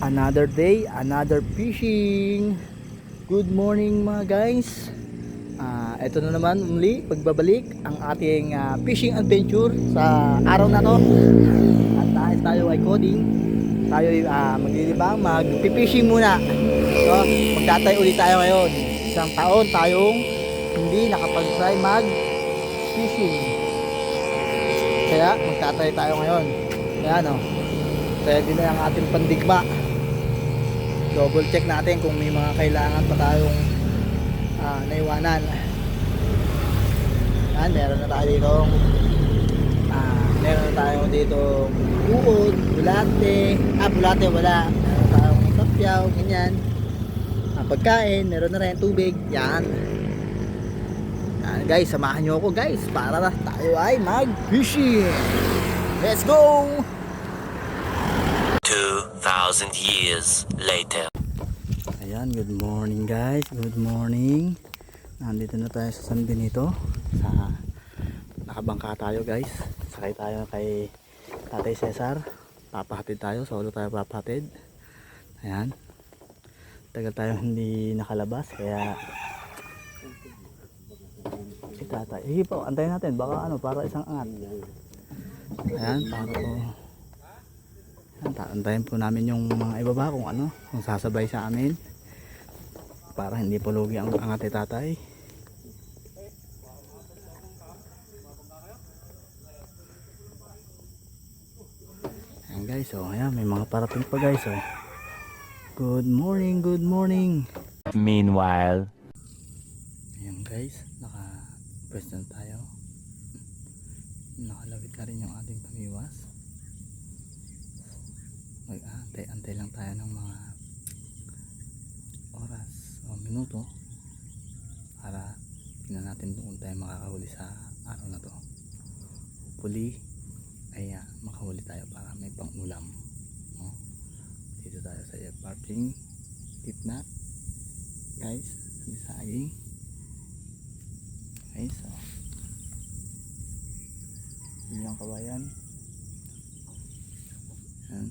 Another day, another fishing. Good morning mga guys. Ito na naman muli pagbabalik ang ating fishing adventure sa araw na to. At dahil tayo ay coding, tayo ay maglilibang, mag-fishing muna. So, magtatay ulit tayo ngayon. Isang taon tayong hindi nakapag-try mag-fishing. Kaya magtatay tayo ngayon. Ayan o. Ready na ang ating pandigma. Double check natin kung may mga kailangan pa tayong naiwanan. Yan, meron na tayo dito uod, bulate. Bulate wala. Meron tayong tapyaw, ganyan. Pagkain, meron na rin tubig. Yan. Yan guys, samahan nyo ako guys para tayo ay mag-fishing. Let's go! 2,000 years later. Ayan, good morning guys. Good morning. Nandito na tayo sa San Benito. Nakabangka tayo guys. Sakay tayo kay Tatay Cesar. Papahatid tayo. Solo tayo papahatid. Ayan. Tagal tayo hindi nakalabas. Kaya si Tatay. Sige po, antayin natin. Baka para isang angat. Ayan, para po. Antayin po namin yung mga ibaba kung kung sasabay sa amin para hindi po lugi ang angat ni Tatay. Ayan guys, ayan, may mga parating pa guys. Good morning, good morning. Meanwhile, Ayan guys, naka-pwes na tayo. Nakalawit na rin yung ating pamiwas. Antay lang tayo ng mga oras o minuto para tingnan natin kung tayo makakahuli sa araw na to. Hopefully ay makahuli tayo para may pang ulam. Dito tayo sa parking gitna guys, sa saging. Okay, so yun yung kawayan. Yan.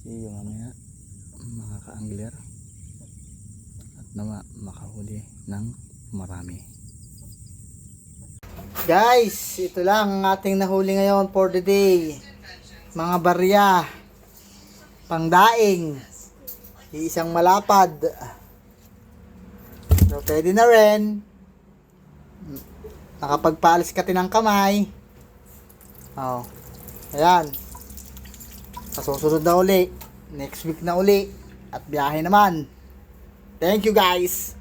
See you mamaya mga ka-angler at makahuli ng marami. Guys, ito lang ang ating nahuli ngayon for the day. Mga barya, pangdaing, isang malapad. So pwede na rin. Nakapagpalis ka ng kamay. Ayan. Sa susunod na uli, next week na uli, at biyahe naman. Thank you guys.